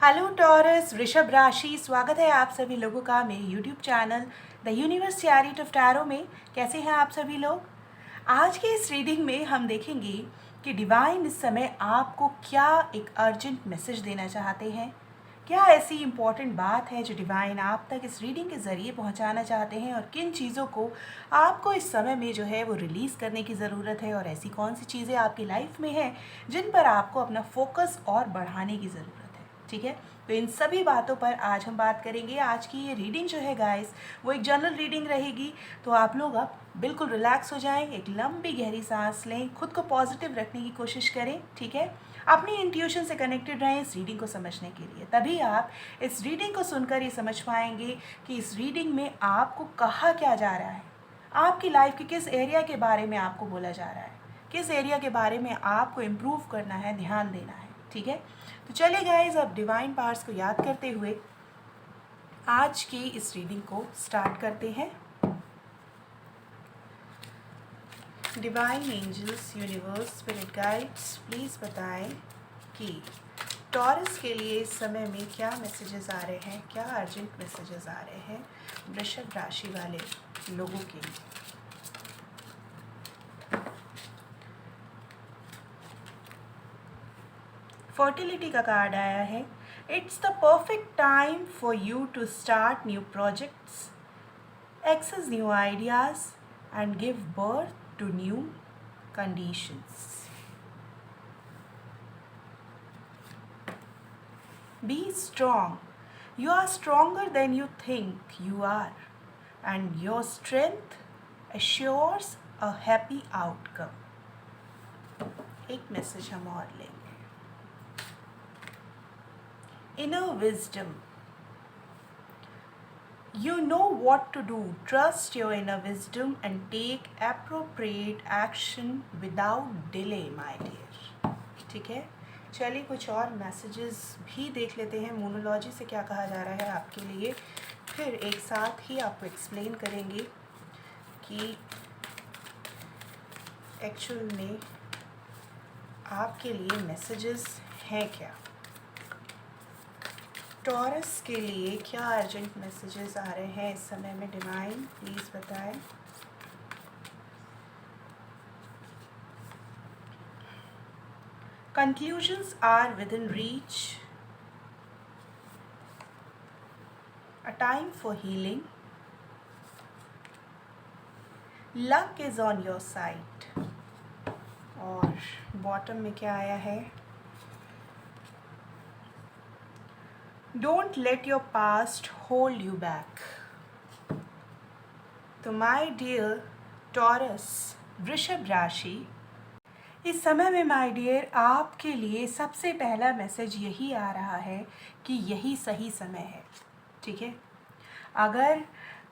Hello taurus, वृषभ राशि। स्वागत है आप सभी लोगों का मेरे YouTube channel the universe chariot of tarot में। कैसे हैं आप सभी लोग? आज के इस रीडिंग में हम देखेंगे कि डिवाइन इस समय आपको क्या एक अर्जेंट मैसेज देना चाहते हैं। क्या ऐसी इम्पॉर्टेंट बात है जो डिवाइन आप तक इस रीडिंग के ज़रिए पहुंचाना चाहते हैं, और किन चीज़ों को आपको इस समय में जो है वो रिलीज़ करने की ज़रूरत है, और ऐसी कौन सी चीज़ें आपकी लाइफ में हैं जिन पर आपको अपना फोकस और बढ़ाने की ज़रूरत है। ठीक है, तो इन सभी बातों पर आज हम बात करेंगे। आज की ये रीडिंग जो है गाइस, वो एक जनरल रीडिंग रहेगी, तो आप लोग अब बिल्कुल रिलैक्स हो जाएं, एक लंबी गहरी सांस लें, खुद को पॉजिटिव रखने की कोशिश करें। ठीक है, अपनी इंट्यूशन से कनेक्टेड रहें इस रीडिंग को समझने के लिए। तभी आप इस रीडिंग को सुनकर ये समझ पाएंगे कि इस रीडिंग में आपको कहा क्या जा रहा है, आपकी लाइफ के किस एरिया के बारे में आपको बोला जा रहा है, किस एरिया के बारे में आपको इम्प्रूव करना है, ध्यान देना है। ठीक है, तो चलिए गाइज, अब डिवाइन पावर्स को याद करते हुए आज की इस रीडिंग को स्टार्ट करते हैं। Divine angels, universe, spirit guides, please बताएं कि टॉरस के लिए इस समय में क्या मैसेजेस आ रहे हैं, क्या अर्जेंट मैसेजेस आ रहे हैं वृषभ राशि वाले लोगों के लिए। फर्टिलिटी का कार्ड आया है। It's the perfect time for you to start new projects, access new ideas, and give birth to new conditions. Be strong. You are stronger than you think you are, and your strength assures a happy outcome. एक message हम और लेंगे। Inner wisdom. You know what to do. Trust your inner wisdom and take appropriate action without delay, my dear. ठीक है, चलिए कुछ और messages भी देख लेते हैं। मोनोलॉजी से क्या कहा जा रहा है आपके लिए, फिर एक साथ ही आपको एक्सप्लेन करेंगे कि एक्चुअल में आपके लिए मैसेजेस हैं क्या। टॉरस के लिए क्या अर्जेंट मैसेजेस आ रहे हैं इस समय में, डिवाइन प्लीज़ बताएं। Conclusions are within reach. A time for healing. Luck is on your side. और बॉटम में क्या आया है, Don't let your past hold you back. तो माय डियर टॉरस, वृषभ राशि, इस समय में माय डियर आपके लिए सबसे पहला मैसेज यही आ रहा है कि यही सही समय है। ठीक है, अगर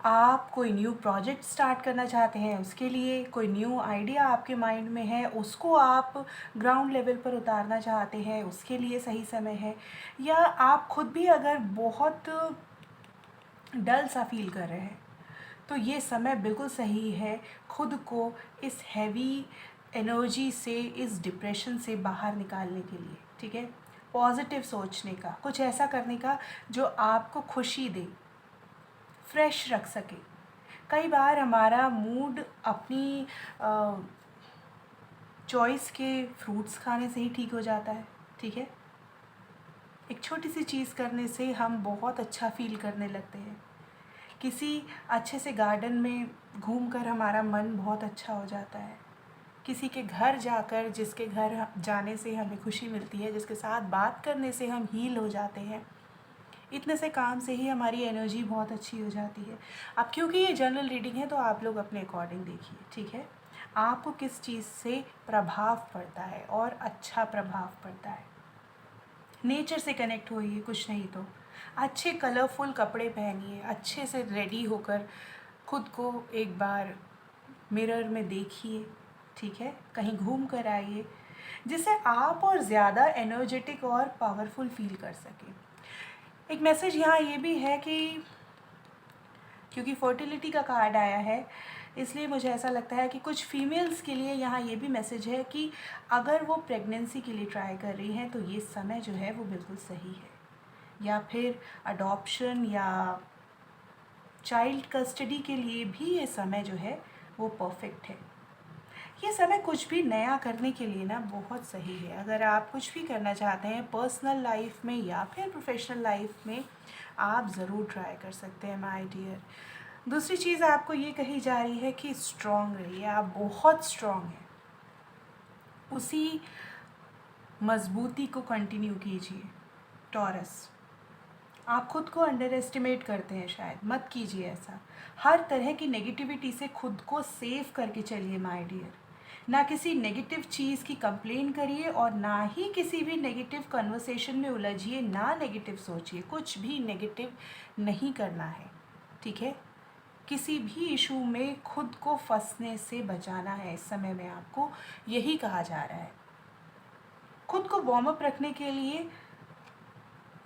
आप कोई न्यू प्रोजेक्ट स्टार्ट करना चाहते हैं, उसके लिए कोई न्यू आइडिया आपके माइंड में है, उसको आप ग्राउंड लेवल पर उतारना चाहते हैं, उसके लिए सही समय है। या आप खुद भी अगर बहुत डल सा फील कर रहे हैं, तो ये समय बिल्कुल सही है खुद को इस हैवी एनर्जी से, इस डिप्रेशन से बाहर निकालने के लिए। ठीक है, पॉजिटिव सोचने का, कुछ ऐसा करने का जो आपको खुशी दे, फ्रेश रख सके। कई बार हमारा मूड अपनी चॉइस के फ्रूट्स खाने से ही ठीक हो जाता है। ठीक है, एक छोटी सी चीज़ करने से हम बहुत अच्छा फील करने लगते हैं। किसी अच्छे से गार्डन में घूमकर हमारा मन बहुत अच्छा हो जाता है। किसी के घर जाकर, जिसके घर जाने से हमें खुशी मिलती है, जिसके साथ बात करने से हम हील हो जाते हैं, इतने से काम से ही हमारी एनर्जी बहुत अच्छी हो जाती है। अब क्योंकि ये जनरल रीडिंग है, तो आप लोग अपने अकॉर्डिंग देखिए। ठीक है, आपको किस चीज़ से प्रभाव पड़ता है, और अच्छा प्रभाव पड़ता है। नेचर से कनेक्ट होइए, कुछ नहीं तो अच्छे कलरफुल कपड़े पहनिए, अच्छे से रेडी होकर खुद को एक बार मिरर में देखिए। ठीक है, कहीं घूम कर आइए, जिससे आप और ज़्यादा एनर्जेटिक और पावरफुल फील कर सकें। एक मैसेज यहाँ ये भी है कि क्योंकि फर्टिलिटी का कार्ड आया है, इसलिए मुझे ऐसा लगता है कि कुछ फीमेल्स के लिए यहाँ ये भी मैसेज है कि अगर वो प्रेगनेंसी के लिए ट्राई कर रही हैं, तो ये समय जो है वो बिल्कुल सही है। या फिर अडॉप्शन या चाइल्ड कस्टडी के लिए भी ये समय जो है वो परफेक्ट है। ये समय कुछ भी नया करने के लिए ना बहुत सही है। अगर आप कुछ भी करना चाहते हैं पर्सनल लाइफ में या फिर प्रोफेशनल लाइफ में, आप ज़रूर ट्राई कर सकते हैं माय डियर। दूसरी चीज़ आपको ये कही जा रही है कि स्ट्रॉन्ग रहिए, आप बहुत स्ट्रॉन्ग हैं। उसी मजबूती को कंटिन्यू कीजिए टॉरस। आप खुद को अंडर एस्टिमेट करते हैं शायद, मत कीजिए ऐसा। हर तरह की नेगेटिविटी से खुद को सेव करके चलिए माय डियर। ना किसी नेगेटिव चीज़ की कंप्लेन करिए और ना ही किसी भी नेगेटिव कन्वर्सेशन में उलझिए, ना नेगेटिव सोचिए, कुछ भी नेगेटिव नहीं करना है, ठीक है। किसी भी इशू में खुद को फंसने से बचाना है इस समय में, आपको यही कहा जा रहा है। खुद को वार्म अप रखने के लिए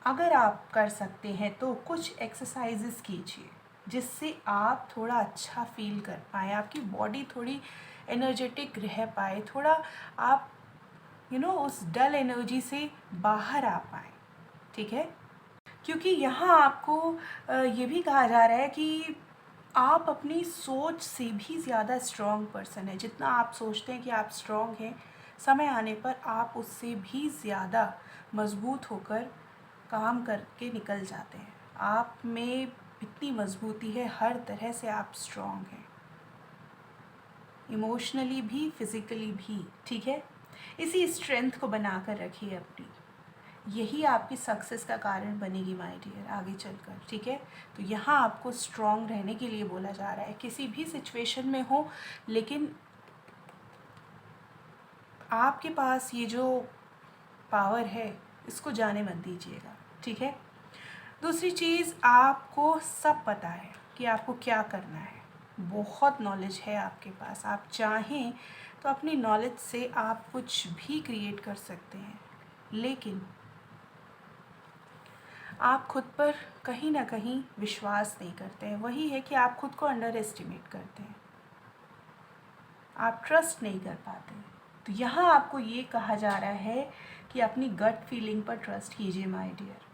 अगर आप कर सकते हैं तो कुछ एक्सरसाइजेस कीजिए जिससे आप थोड़ा अच्छा फील कर पाएँ, आपकी बॉडी थोड़ी एनर्जेटिक रह पाए, थोड़ा आप उस डल एनर्जी से बाहर आ पाएँ, ठीक है। क्योंकि यहाँ आपको ये भी कहा जा रहा है कि आप अपनी सोच से भी ज़्यादा स्ट्रॉन्ग पर्सन है। जितना आप सोचते हैं कि आप स्ट्रॉन्ग हैं, समय आने पर आप उससे भी ज़्यादा मजबूत होकर काम करके निकल जाते हैं। आप में इतनी मजबूती है, हर तरह से आप स्ट्रॉन्ग हैं, इमोशनली भी फिज़िकली भी, ठीक है। इसी स्ट्रेंथ को बना कर रखिए अपनी, यही आपकी सक्सेस का कारण बनेगी माय डियर आगे चलकर, ठीक है। तो यहाँ आपको स्ट्रॉन्ग रहने के लिए बोला जा रहा है, किसी भी सिचुएशन में हो, लेकिन आपके पास ये जो पावर है इसको जाने मत दीजिएगा, ठीक है। दूसरी चीज़, आपको सब पता है कि आपको क्या करना है, बहुत नॉलेज है आपके पास। आप चाहें तो अपनी नॉलेज से आप कुछ भी क्रिएट कर सकते हैं, लेकिन आप खुद पर कहीं ना कहीं विश्वास नहीं करते हैं। वही है कि आप खुद को अंडर एस्टिमेट करते हैं, आप ट्रस्ट नहीं कर पाते। तो यहाँ आपको ये कहा जा रहा है कि अपनी गट फीलिंग पर ट्रस्ट कीजिए माय डियर,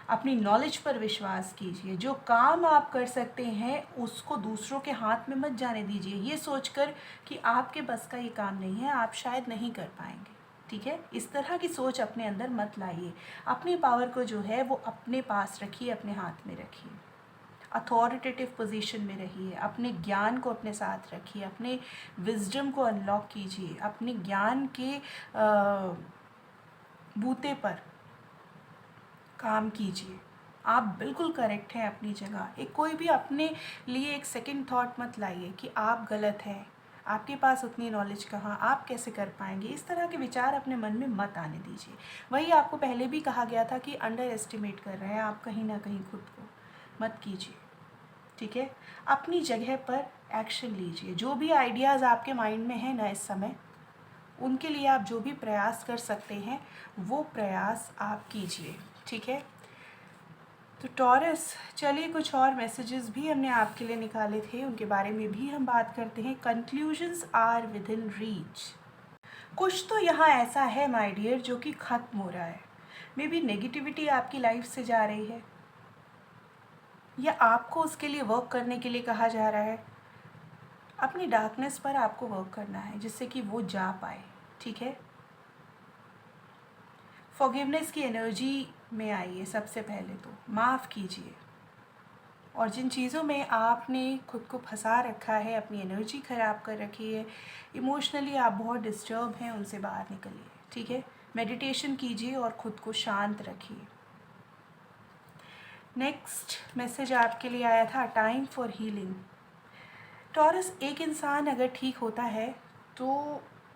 अपनी नॉलेज पर विश्वास कीजिए। जो काम आप कर सकते हैं उसको दूसरों के हाथ में मत जाने दीजिए, ये सोचकर कि आपके बस का ये काम नहीं है, आप शायद नहीं कर पाएंगे, ठीक है। इस तरह की सोच अपने अंदर मत लाइए। अपनी पावर को जो है वो अपने पास रखिए, अपने हाथ में रखिए, अथॉरिटेटिव पोजीशन में रहिए, अपने ज्ञान को अपने साथ रखिए, अपने विजडम को अनलॉक कीजिए, अपने ज्ञान के बूते पर काम कीजिए। आप बिल्कुल करेक्ट हैं अपनी जगह। एक कोई भी अपने लिए एक सेकंड थॉट मत लाइए कि आप गलत हैं, आपके पास उतनी नॉलेज कहाँ, आप कैसे कर पाएंगे, इस तरह के विचार अपने मन में मत आने दीजिए। वही आपको पहले भी कहा गया था कि अंडर एस्टिमेट कर रहे हैं आप कहीं ना कहीं खुद को, मत कीजिए, ठीक है। अपनी जगह पर एक्शन लीजिए। जो भी आइडियाज़ आपके माइंड में हैं ना इस समय, उनके लिए आप जो भी प्रयास कर सकते हैं वो प्रयास आप कीजिए, ठीक है। तो टॉरस, चलिए कुछ और मैसेजेस भी हमने आपके लिए निकाले थे, उनके बारे में भी हम बात करते हैं। Conclusions are within reach. कुछ तो यहाँ ऐसा है माय डियर जो कि ख़त्म हो रहा है। मे बी नेगेटिविटी आपकी लाइफ से जा रही है या आपको उसके लिए वर्क करने के लिए कहा जा रहा है। अपनी डार्कनेस पर आपको वर्क करना है जिससे कि वो जा पाए, ठीक है। फॉरगिवनेस की एनर्जी में आइए। सबसे पहले तो माफ़ कीजिए, और जिन चीज़ों में आपने खुद को फंसा रखा है, अपनी एनर्जी ख़राब कर रखी है, इमोशनली आप बहुत डिस्टर्ब हैं, उनसे बाहर निकलिए, ठीक है। मेडिटेशन कीजिए और ख़ुद को शांत रखिए। नेक्स्ट मैसेज आपके लिए आया था, टाइम फॉर हीलिंग। टॉरस, एक इंसान अगर ठीक होता है तो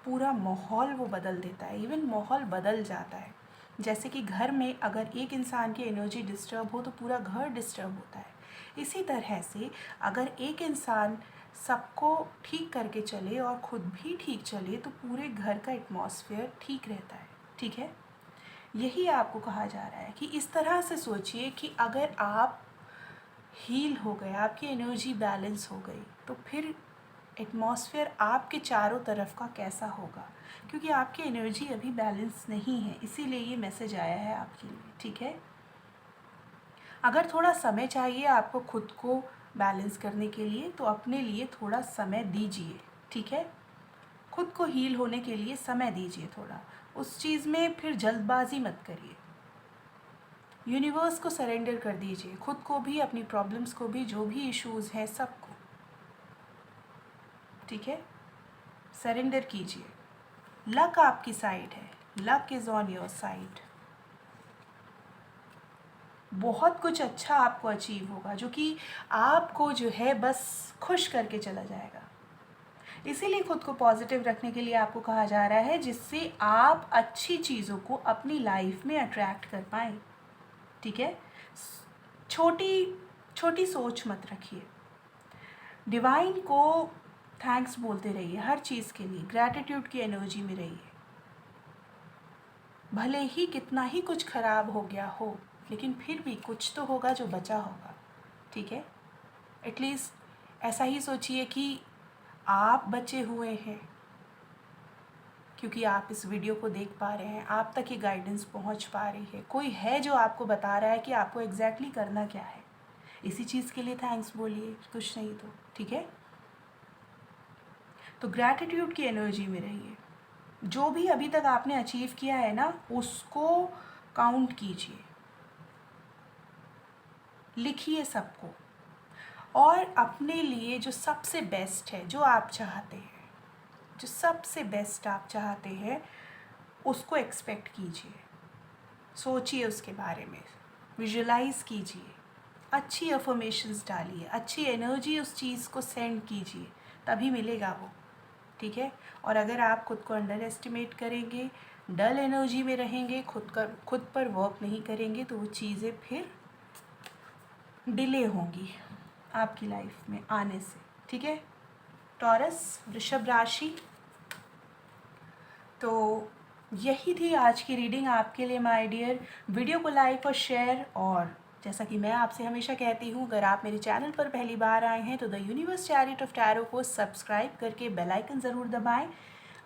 पूरा माहौल वो बदल देता है, इवन माहौल बदल जाता है। जैसे कि घर में अगर एक इंसान की एनर्जी डिस्टर्ब हो तो पूरा घर डिस्टर्ब होता है। इसी तरह से अगर एक इंसान सबको ठीक करके चले और ख़ुद भी ठीक चले तो पूरे घर का एटमॉस्फेयर ठीक रहता है, ठीक है। यही आपको कहा जा रहा है कि इस तरह से सोचिए कि अगर आप हील हो गए, आपकी एनर्जी बैलेंस हो गई, तो फिर एटमॉस्फेयर आपके चारों तरफ का कैसा होगा, क्योंकि आपकी एनर्जी अभी बैलेंस नहीं है, इसीलिए ये मैसेज आया है आपके लिए, ठीक है। अगर थोड़ा समय चाहिए आपको खुद को बैलेंस करने के लिए तो अपने लिए थोड़ा समय दीजिए, ठीक है। खुद को हील होने के लिए समय दीजिए थोड़ा, उस चीज़ में फिर जल्दबाजी मत करिए। यूनिवर्स को सरेंडर कर दीजिए, खुद को भी, अपनी प्रॉब्लम्स को भी, जो भी इश्यूज़ हैं सबको, ठीक है। सरेंडर कीजिए। लक आपकी साइड है, luck is on your side. बहुत कुछ अच्छा आपको अचीव होगा जो कि आपको जो है बस खुश करके चला जाएगा। इसीलिए खुद को पॉजिटिव रखने के लिए आपको कहा जा रहा है, जिससे आप अच्छी चीज़ों को अपनी लाइफ में अट्रैक्ट कर पाएँ, ठीक है। छोटी छोटी सोच मत रखिए। डिवाइन को थैंक्स बोलते रहिए हर चीज़ के लिए, ग्रैटिट्यूड की एनर्जी में रहिए। भले ही कितना ही कुछ खराब हो गया हो, लेकिन फिर भी कुछ तो होगा जो बचा होगा, ठीक है। एटलीस्ट ऐसा ही सोचिए कि आप बचे हुए हैं, क्योंकि आप इस वीडियो को देख पा रहे हैं, आप तक ये गाइडेंस पहुंच पा रही है। कोई है जो आपको बता रहा है कि आपको एग्जैक्टली करना क्या है। इसी चीज़ के लिए थैंक्स बोलिए, कुछ नहीं तो, ठीक है। तो ग्रैटिट्यूड की एनर्जी में रहिए। जो भी अभी तक आपने अचीव किया है ना, उसको काउंट कीजिए, लिखिए सबको, और अपने लिए जो सबसे बेस्ट है, जो आप चाहते हैं, जो सबसे बेस्ट आप चाहते हैं, उसको एक्सपेक्ट कीजिए। सोचिए उसके बारे में, विजुलाइज कीजिए, अच्छी अफर्मेशंस डालिए, अच्छी एनर्जी उस चीज़ को सेंड कीजिए, तभी मिलेगा वो, ठीक है। और अगर आप खुद को अंडर एस्टिमेट करेंगे, डल एनर्जी में रहेंगे, खुद पर वर्क नहीं करेंगे, तो वो चीज़ें फिर डिले होंगी आपकी लाइफ में आने से, ठीक है। टॉरस, वृषभ राशि, तो यही थी आज की रीडिंग आपके लिए माय डियर। वीडियो को लाइक और शेयर, और जैसा कि मैं आपसे हमेशा कहती हूँ, अगर आप मेरे चैनल पर पहली बार आए हैं तो the universe chariot of tarot को सब्सक्राइब करके बेल आइकन ज़रूर दबाएं।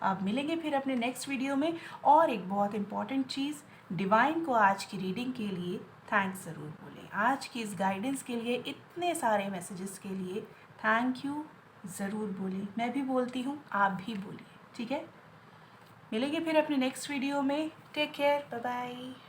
आप मिलेंगे फिर अपने नेक्स्ट वीडियो में। और एक बहुत इंपॉर्टेंट चीज़, डिवाइन को आज की रीडिंग के लिए थैंक्स ज़रूर बोलें। आज की इस गाइडेंस के लिए, इतने सारे मैसेजेस के लिए थैंक यू ज़रूर बोलें। मैं भी बोलती हूँ, आप भी बोलिए, ठीक है। मिलेंगे फिर अपने नेक्स्ट वीडियो में। Take care, bye bye.